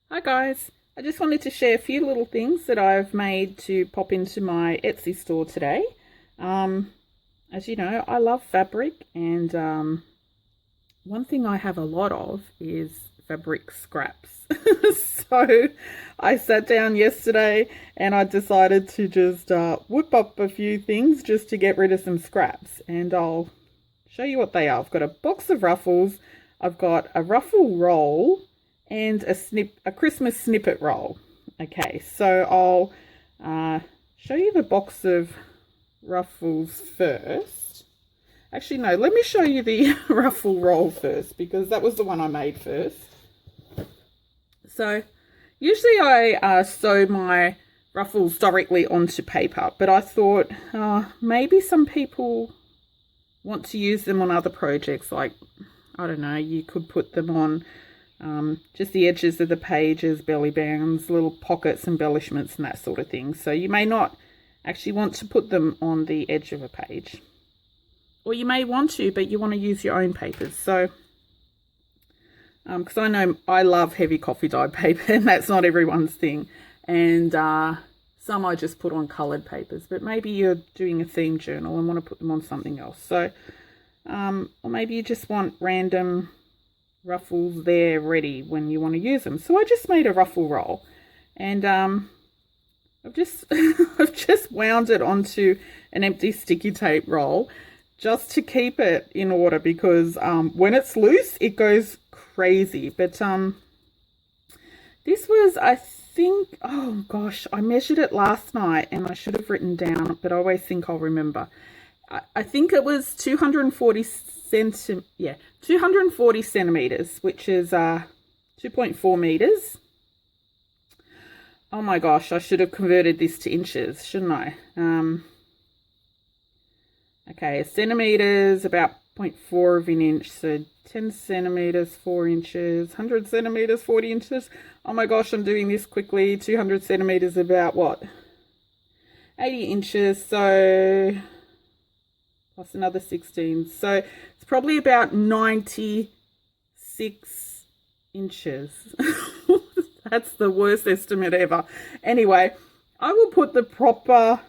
Hi guys, I just wanted to share a few little things that I've made to pop into my Etsy store today. As you know, I love fabric, and one thing I have a lot of is fabric scraps. So I sat down yesterday and I decided to just whip up a few things just to get rid of some scraps, and I'll show you what they are. I've got a box of Ruffles, I've got a Ruffle roll, and a Christmas snippet roll. Okay, so I'll show you the box of Ruffles first. Actually, no, let me show you the Ruffle roll first, because that was the one I made first. So usually I sew my Ruffles directly onto paper, but I thought maybe some people want to use them on other projects, like, I don't know, you could put them on just the edges of the pages, belly bands, little pockets, embellishments, and that sort of thing. So you may not actually want to put them on the edge of a page, or you may want to, but you want to use your own papers. So because I know I love heavy coffee dyed paper, and that's not everyone's thing, and some I just put on coloured papers, but maybe you're doing a theme journal and want to put them on something else. So or maybe you just want random Ruffles there ready when you want to use them. So I just made a Ruffle roll, and I've just I've just wound it onto an empty sticky tape roll just to keep it in order, because when it's loose it goes crazy. But this was, I think, oh gosh, I measured it last night and I should have written down, but I always think I'll remember. I think it was 240 centimeters, which is 2.4 meters. Oh my gosh, I should have converted this to inches, shouldn't I? Okay, a centimeter is about 0.4 of an inch, so 10 centimeters, 4 inches, 100 centimeters, 40 inches. Oh my gosh, I'm doing this quickly. 200 centimeters, about what? 80 inches, so plus another 16. So it's probably about 96 inches. That's the worst estimate ever. Anyway, I will put the proper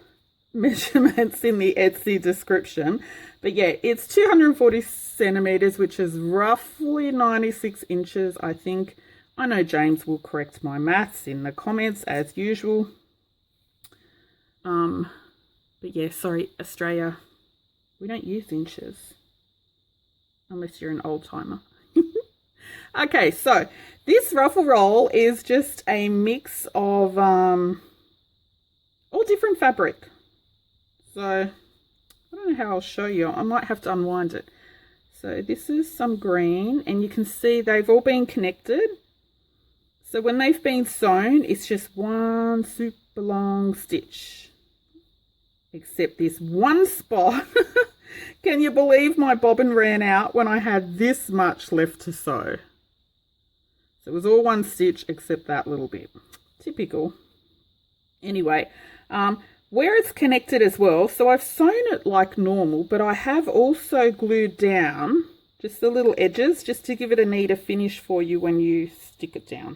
measurements in the Etsy description. But yeah, it's 240 centimeters, which is roughly 96 inches, I think. I know James will correct my maths in the comments as usual. But yeah, sorry, Australia, we don't use inches unless you're an old timer. Okay, so this Ruffle roll is just a mix of all different fabric. So I don't know how I'll show you. I might have to unwind it. So this is some green, and you can see they've all been connected. So when they've been sewn, it's just one super long stitch, except this one spot. Can you believe my bobbin ran out when I had this much left to sew? So it was all one stitch except that little bit. Typical. Anyway, where it's connected as well, so I've sewn it like normal, but I have also glued down just the little edges, just to give it a neater finish for you when you stick it down.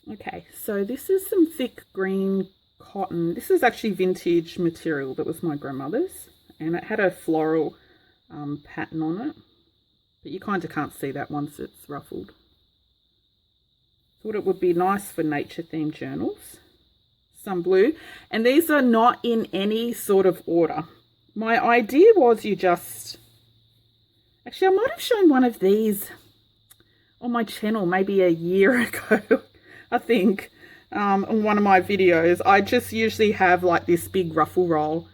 Okay, so this is some thick green cotton. This is actually vintage material that was my grandmother's, and it had a floral pattern on it, but you kind of can't see that once it's ruffled. Thought it would be nice for nature themed journals. Some blue, and these are not in any sort of order. My idea was you just, actually I might have shown one of these on my channel maybe a year ago. I think on one of my videos. I just usually have like this big Ruffle roll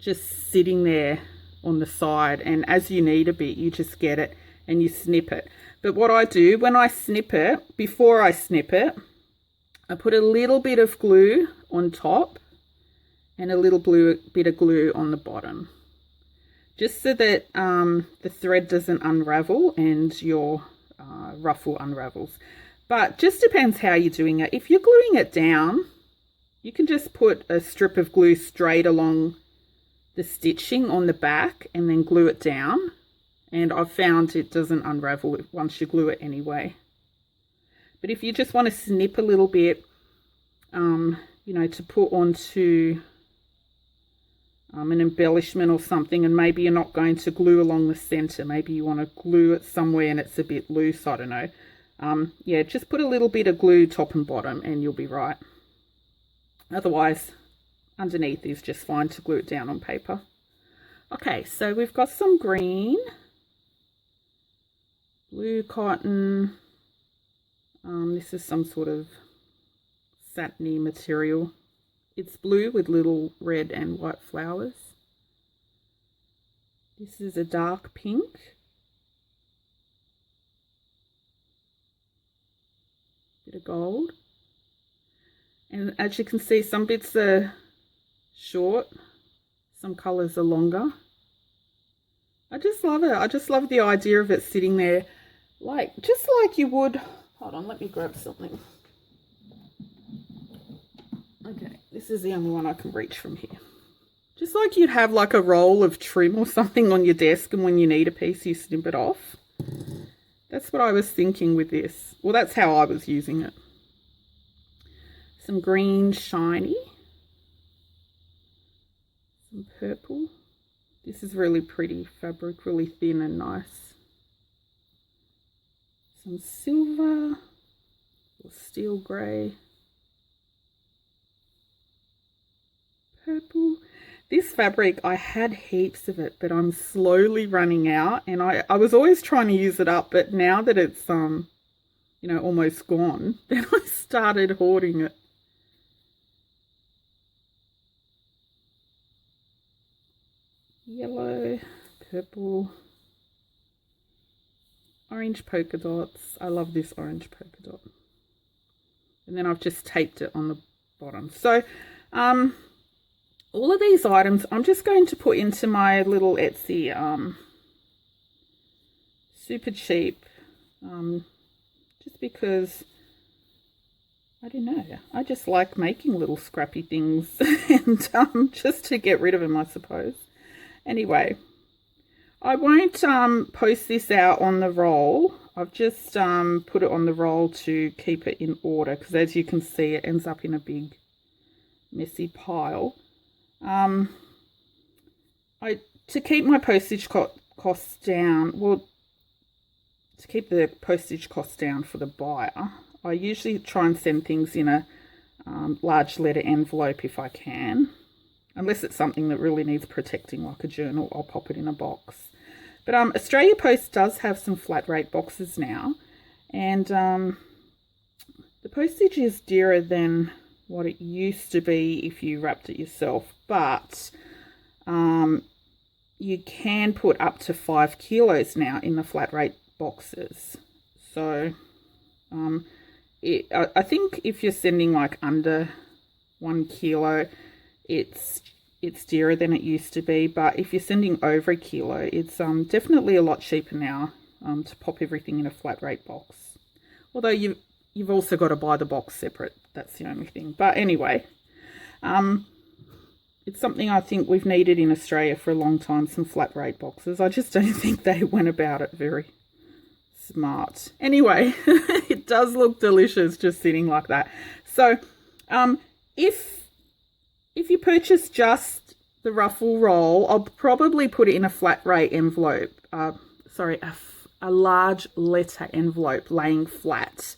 just sitting there on the side, and as you need a bit you just get it and you snip it. But what I do when I snip it, before I snip it, I put a little bit of glue on top and a little bit of glue on the bottom, just so that the thread doesn't unravel and your ruffle unravels. But just depends how you're doing it. If you're gluing it down, you can just put a strip of glue straight along the stitching on the back and then glue it down, And I've found it doesn't unravel once you glue it anyway. But if you just want to snip a little bit, you know, to put onto an embellishment or something, and maybe you're not going to glue along the center, maybe you want to glue it somewhere and it's a bit loose, I don't know. Yeah, just put a little bit of glue top and bottom and you'll be right. Otherwise, underneath is just fine to glue it down on paper. Okay, so we've got some green, blue cotton. This is some sort of satiny material. It's blue with little red and white flowers. This is a dark pink. Bit of gold. And as you can see, some bits are short, some colours are longer. I just love it. I just love the idea of it sitting there, like just like you would. Hold on, let me grab something. Okay, this is the only one I can reach from here. Just like you'd have like a roll of trim or something on your desk, and when you need a piece you snip it off. That's what I was thinking with this. Well, that's how I was using it. Some green shiny. Some purple. This is really pretty fabric, really thin and nice. Some silver or steel grey. Purple. This fabric, I had heaps of it, but I'm slowly running out, and I was always trying to use it up, but now that it's you know, almost gone, then I started hoarding it. Yellow, purple, orange polka dots. I love this orange polka dot. And then I've just taped it on the bottom. So all of these items I'm just going to put into my little Etsy super cheap, just because I don't know, I just like making little scrappy things and just to get rid of them, I suppose. Anyway, I won't post this out on the roll. I've just put it on the roll to keep it in order, because as you can see, it ends up in a big messy pile. To keep my postage costs down, well, to keep the postage costs down for the buyer, I usually try and send things in a large letter envelope if I can. Unless it's something that really needs protecting, like a journal, I'll pop it in a box. But Australia Post does have some flat rate boxes now, and the postage is dearer than what it used to be if you wrapped it yourself, but you can put up to 5 kilos now in the flat rate boxes. So I think if you're sending like under 1 kilo, it's dearer than it used to be, but if you're sending over 1 kilo, it's definitely a lot cheaper now to pop everything in a flat rate box. Although you've also got to buy the box separate. That's the only thing. But anyway, it's something I think we've needed in Australia for a long time, some flat rate boxes. I just don't think they went about it very smart. Anyway, it does look delicious just sitting like that. So if you purchase just the Ruffle roll, I'll probably put it in a flat rate envelope. A large letter envelope laying flat,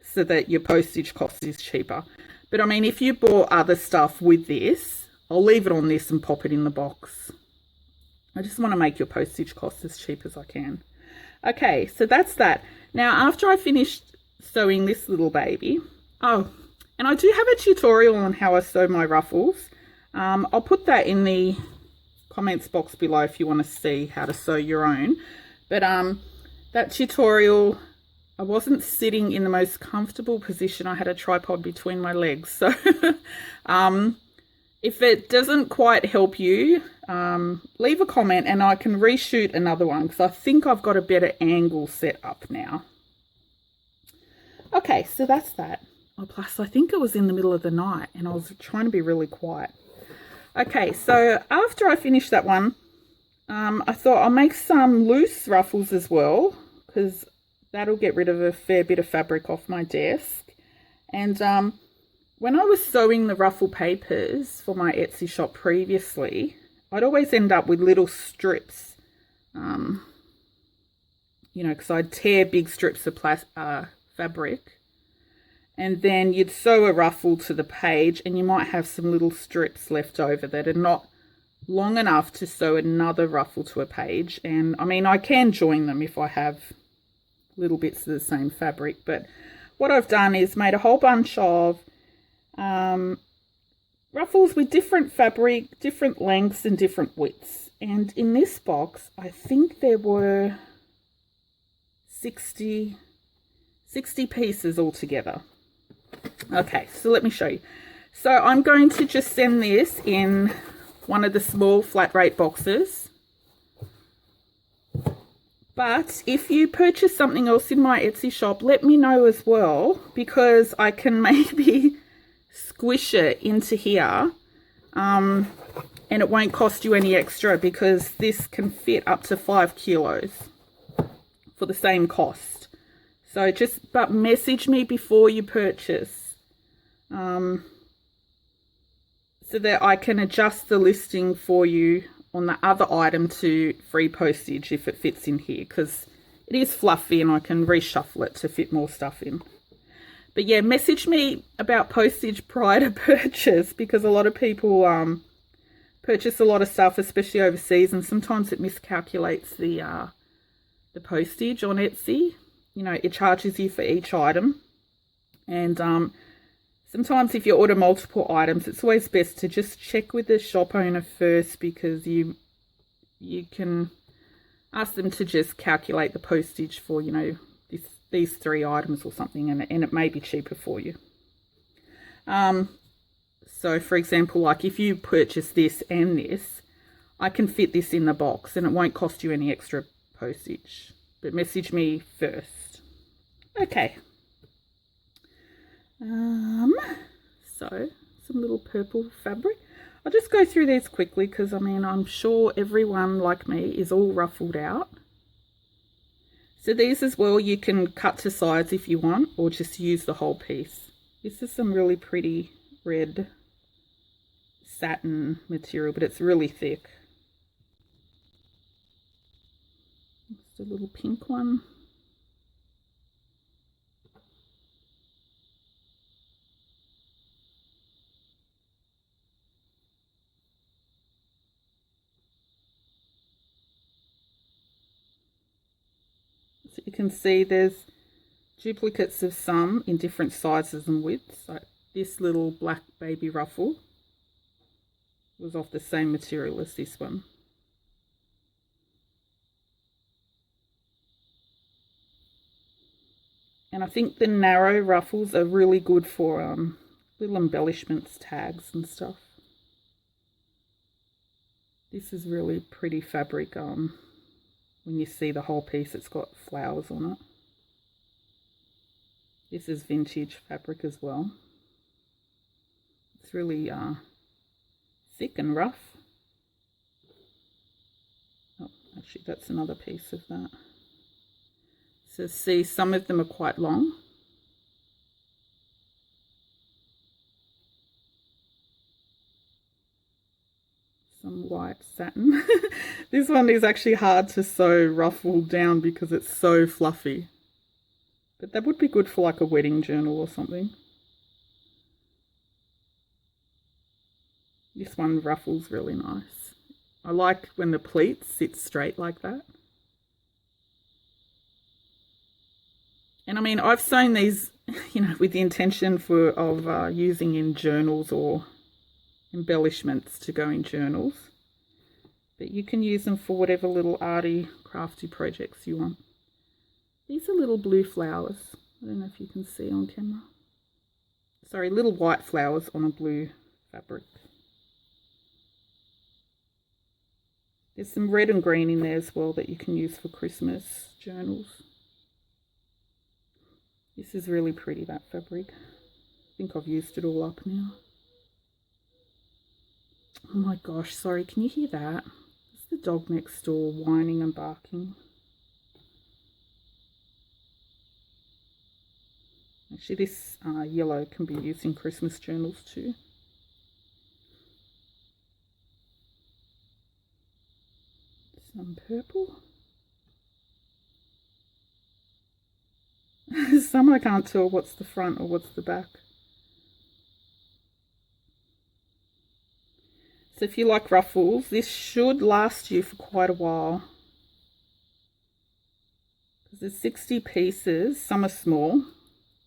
so that your postage cost is cheaper. But I mean, if you bought other stuff with this, I'll leave it on this and pop it in the box. I just want to make your postage cost as cheap as I can. Okay, so that's that. Now, after I finished sewing this little baby, and I do have a tutorial on how I sew my ruffles. I'll put that in the comments box below if you want to see how to sew your own. But that tutorial, I wasn't sitting in the most comfortable position. I had a tripod between my legs. So if it doesn't quite help you, leave a comment and I can reshoot another one, because I think I've got a better angle set up now. Okay, so that's that. Oh, plus I think it was in the middle of the night and I was trying to be really quiet. Okay, so after I finished that one, I thought I'll make some loose ruffles as well, because that'll get rid of a fair bit of fabric off my desk. And when I was sewing the ruffle papers for my Etsy shop previously, I'd always end up with little strips, you know, because I'd tear big strips of fabric, and then you'd sew a ruffle to the page and you might have some little strips left over that are not long enough to sew another ruffle to a page. And I mean, I can join them if I have little bits of the same fabric, but what I've done is made a whole bunch of ruffles with different fabric, different lengths and different widths. And in this box, I think there were 60 pieces altogether. Okay, so let me show you. So I'm going to just send this in one of the small flat rate boxes. But if you purchase something else in my Etsy shop, let me know as well, because I can maybe squish it into here, and it won't cost you any extra, because this can fit up to 5 kilos for the same cost. So but message me before you purchase, so that I can adjust the listing for you on the other item to free postage if it fits in here, because it is fluffy and I can reshuffle it to fit more stuff in. But yeah, message me about postage prior to purchase, because a lot of people purchase a lot of stuff, especially overseas, and sometimes it miscalculates the postage on Etsy. You know, it charges you for each item, and sometimes if you order multiple items, it's always best to just check with the shop owner first, because you can ask them to just calculate the postage for, you know, these 3 items or something, and it may be cheaper for you. So for example, like if you purchase this and this, I can fit this in the box and it won't cost you any extra postage, but message me first. Okay. So some little purple fabric. I'll just go through these quickly, because I mean, I'm sure everyone like me is all ruffled out. So these as well, you can cut to size if you want, or just use the whole piece. This is some really pretty red satin material, but it's really thick. Just a little pink one. So you can see there's duplicates of some in different sizes and widths. Like this little black baby ruffle was of the same material as this one. And I think the narrow ruffles are really good for little embellishments, tags and stuff. This is really pretty fabric. When you see the whole piece, it's got flowers on it. This is vintage fabric as well. It's really thick and rough. Oh, actually that's another piece of that. So see, some of them are quite long. Some white satin. This one is actually hard to sew ruffle down because it's so fluffy. But that would be good for like a wedding journal or something. This one ruffles really nice. I like when the pleats sit straight like that. And I mean, I've sewn these, you know, with the intention of using in journals or embellishments to go in journals. But you can use them for whatever little arty, crafty projects you want. These are little blue flowers. I don't know if you can see on camera. Sorry, little white flowers on a blue fabric. There's some red and green in there as well that you can use for Christmas journals. This is really pretty, that fabric. I think I've used it all up now. Oh my gosh, sorry, can you hear that? It's the dog next door whining and barking. Actually, this yellow can be used in Christmas journals too. Some purple. Some I can't tell what's the front or what's the back. So if you like Ruffles, this should last you for quite a while. Because there's 60 pieces, some are small.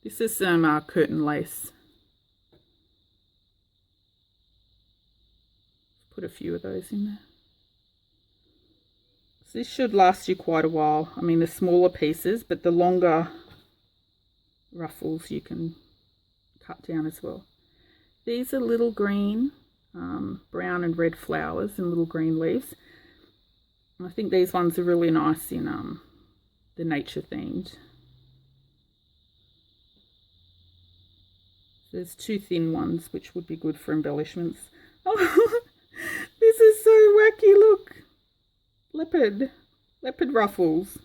This is some curtain lace. Put a few of those in there. So this should last you quite a while. I mean, the smaller pieces, but the longer Ruffles you can cut down as well. These are little green, brown and red flowers and little green leaves. And I think these ones are really nice in the nature themed. There's two thin ones which would be good for embellishments. Oh, this is so wacky, look. Leopard Ruffles.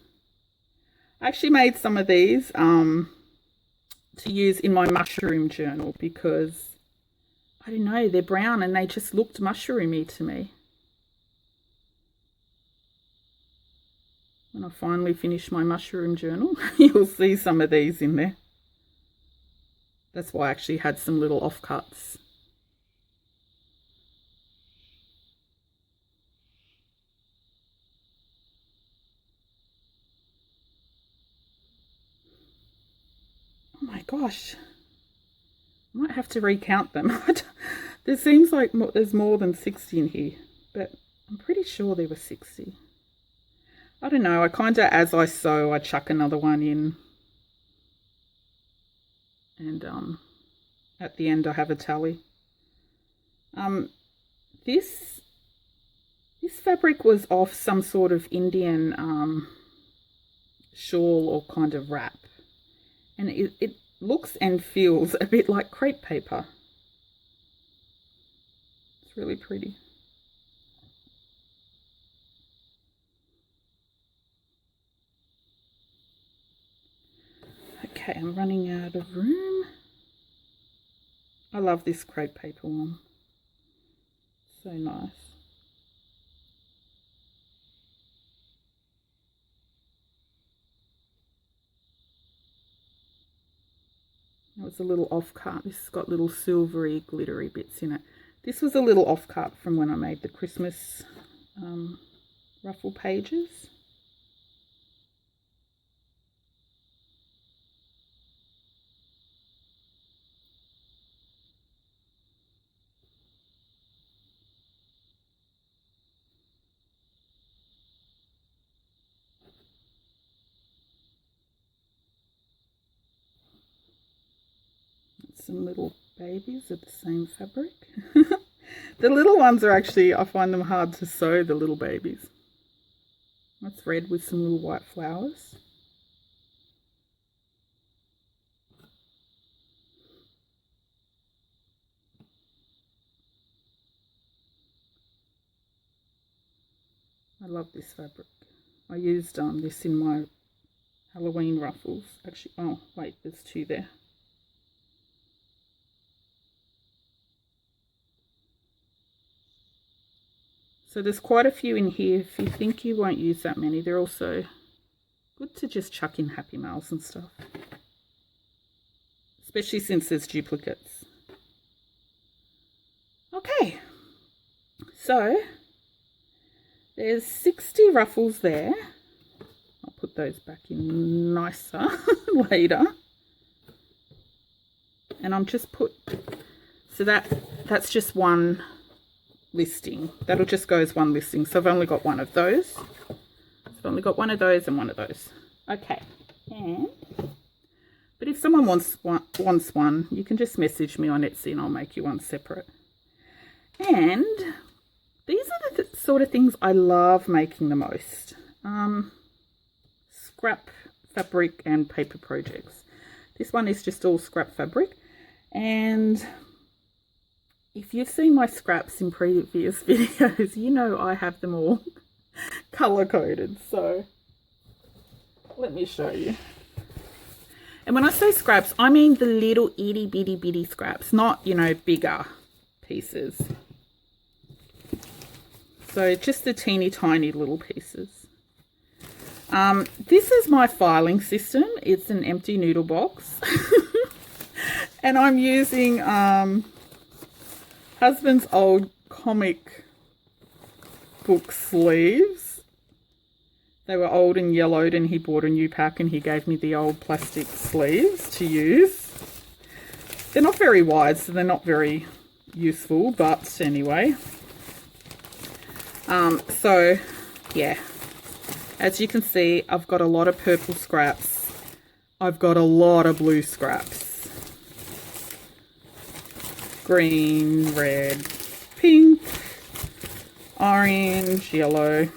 I actually made some of these to use in my mushroom journal because, I don't know, they're brown and they just looked mushroomy to me. When I finally finish my mushroom journal, you'll see some of these in there. That's why I actually had some little offcuts. Oh my gosh. I might have to recount them. There seems like there's more than 60 in here, but I'm pretty sure there were 60. I don't know. I kind of, as I sew, I chuck another one in. And at the end I have a tally. This fabric was off some sort of Indian shawl or kind of wrap. And it looks and feels a bit like crepe paper. It's really pretty. Okay, I'm running out of room. I love this crepe paper one. So nice. That was a little off-cut. This has got little silvery, glittery bits in it. This was a little off-cut from when I made the Christmas ruffle pages. Some little babies of the same fabric. The little ones are actually, I find them hard to sew, the little babies. That's red with some little white flowers. I love this fabric. I used this in my Halloween ruffles. Actually, oh wait, there's two there. So there's quite a few in here. If you think you won't use that many, they're also good to just chuck in Happy Mails and stuff. Especially since there's duplicates. Okay, so there's 60 ruffles there. I'll put those back in nicer later. And I'm just so that's just one listing. That'll just go as one listing. So I've only got one of those. I've only got one of those and one of those. Okay. But if someone wants one, you can just message me on Etsy and I'll make you one separate. And these are the sort of things I love making the most. Scrap fabric and paper projects. This one is just all scrap fabric. And if you've seen my scraps in previous videos, you know I have them all. color coded. So let me show you. And when I say scraps, I mean the little itty bitty bitty scraps, not, you know, bigger pieces. So just the teeny tiny little pieces. This is my filing system. It's an empty noodle box. And I'm using husband's old comic book sleeves. They were old and yellowed, and he bought a new pack and he gave me the old plastic sleeves to use. They're not very wide, so they're not very useful, but anyway. So yeah, as you can see, I've got a lot of purple scraps. I've got a lot of blue scraps. Green, red, pink, orange, yellow.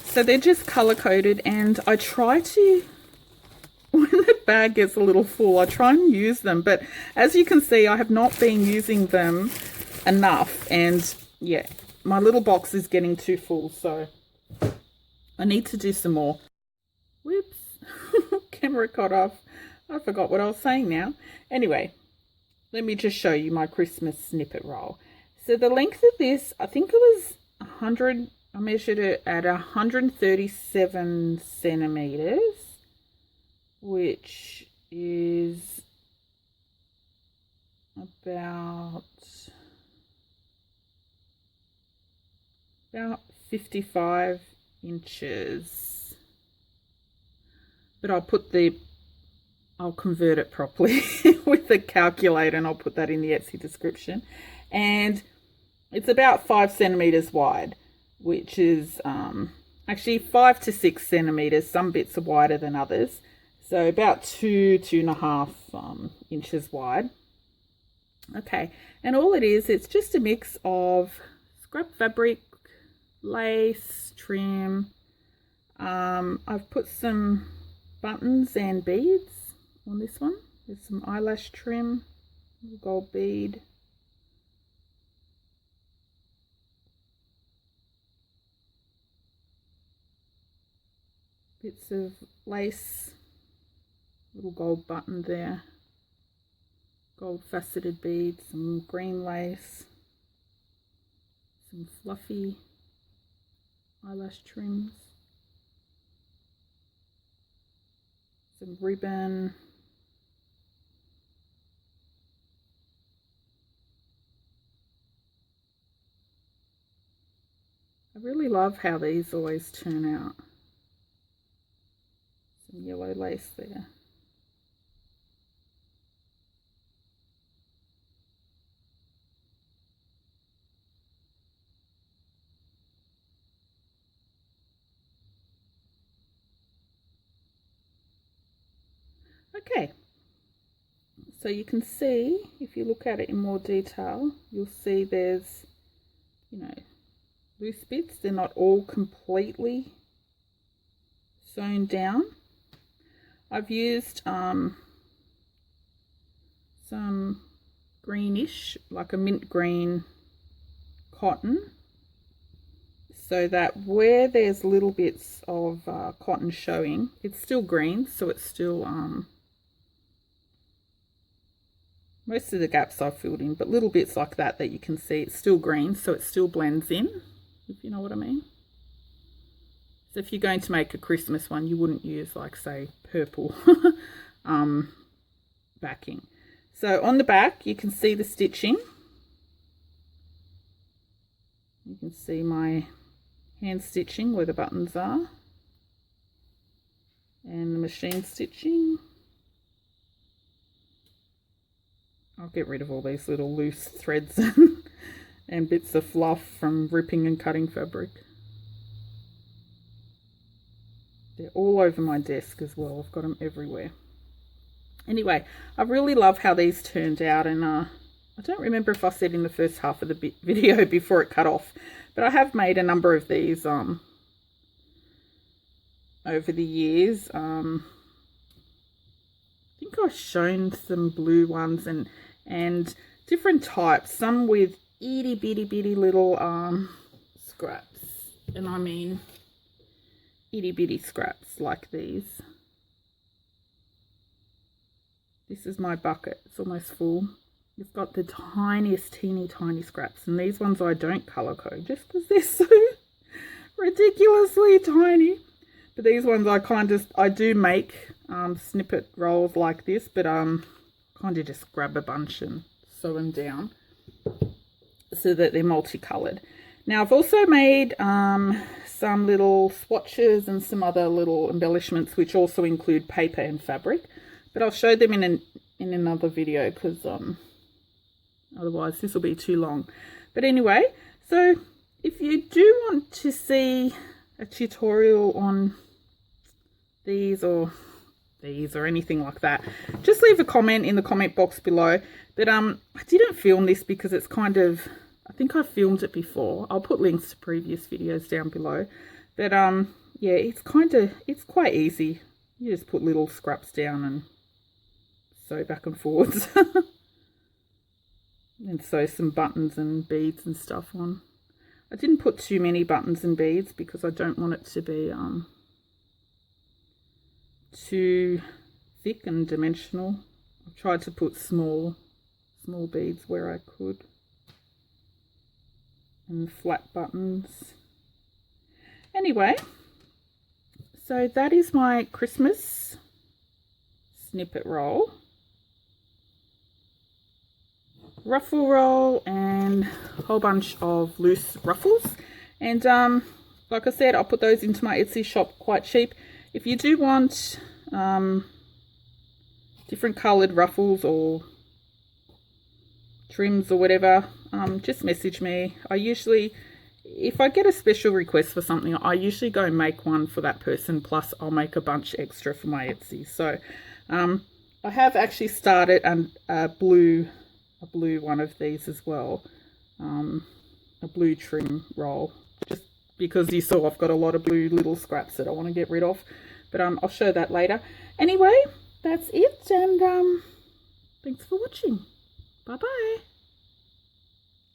So they're just color coded, and I try to, when the bag gets a little full, I try and use them. But as you can see, I have not been using them enough, and yeah, my little box is getting too full, so I need to do some more. Whoops, camera cut off. I forgot what I was saying now. Anyway, let me just show you my Christmas snippet roll. So the length of this, I think it was 100, I measured it at 137 centimeters, which is about 55 inches. But I'll convert it properly with the calculator, and I'll put that in the Etsy description. And it's about 5 centimeters wide, which is actually 5 to 6 centimeters. Some bits are wider than others. So about 2.5 inches wide. Okay, and all it is, it's just a mix of scrap fabric, lace, trim. I've put some buttons and beads on this one. There's some eyelash trim, little gold bead. Bits of lace, little gold button there, gold faceted beads, some green lace, some fluffy eyelash trims, some ribbon, I really love how these always turn out. Some yellow lace there. Okay, so you can see, if you look at it in more detail, you'll see there's, you know, loose bits. They're not all completely sewn down. I've used some greenish, like a mint green cotton, so that where there's little bits of cotton showing, it's still green, so it's still most of the gaps I've filled in, but little bits like that you can see, it's still green, so it still blends in, if you know what I mean. So if you're going to make a Christmas one, you wouldn't use, like, say, purple backing. So on the back, you can see the stitching. You can see my hand stitching where the buttons are, and the machine stitching. I'll get rid of all these little loose threads and bits of fluff from ripping and cutting fabric. They're all over my desk as well. I've got them everywhere. Anyway, I really love how these turned out, and I don't remember if I said in the first half of the video before it cut off, but I have made a number of these over the years. I think I've shown some blue ones and different types, some with itty bitty little scraps, And I mean itty bitty scraps like these. This is my bucket. It's almost full. It's got the tiniest teeny tiny scraps, and these ones I don't colour code just because they're so ridiculously tiny. But these ones I do make snippet rolls like this, but kind of just grab a bunch and sew them down so that they're multicolored. Now I've also made some little swatches and some other little embellishments which also include paper and fabric, but I'll show them in another video because otherwise this will be too long. But anyway, so if you do want to see a tutorial on these or anything like that, just leave a comment in the comment box below. But I didn't film this because it's kind of, I think I filmed it before. I'll put links to previous videos down below. But yeah, it's quite easy. You just put little scraps down and sew back and forwards. And sew some buttons and beads and stuff on. I didn't put too many buttons and beads because I don't want it to be too thick and dimensional. I've tried to put small beads where I could, and flat buttons. Anyway, so that is my Christmas snippet roll, ruffle roll, and a whole bunch of loose ruffles. And like I said, I'll put those into my Etsy shop quite cheap. If you do want different coloured ruffles or trims or whatever, just message me. I usually, if I get a special request for something, I usually go and make one for that person, plus I'll make a bunch extra for my Etsy. So I have actually started a blue one of these as well, a blue trim roll, just because you saw I've got a lot of blue little scraps that I want to get rid of. But I'll show that later. Anyway, that's it, and thanks for watching. Bye bye.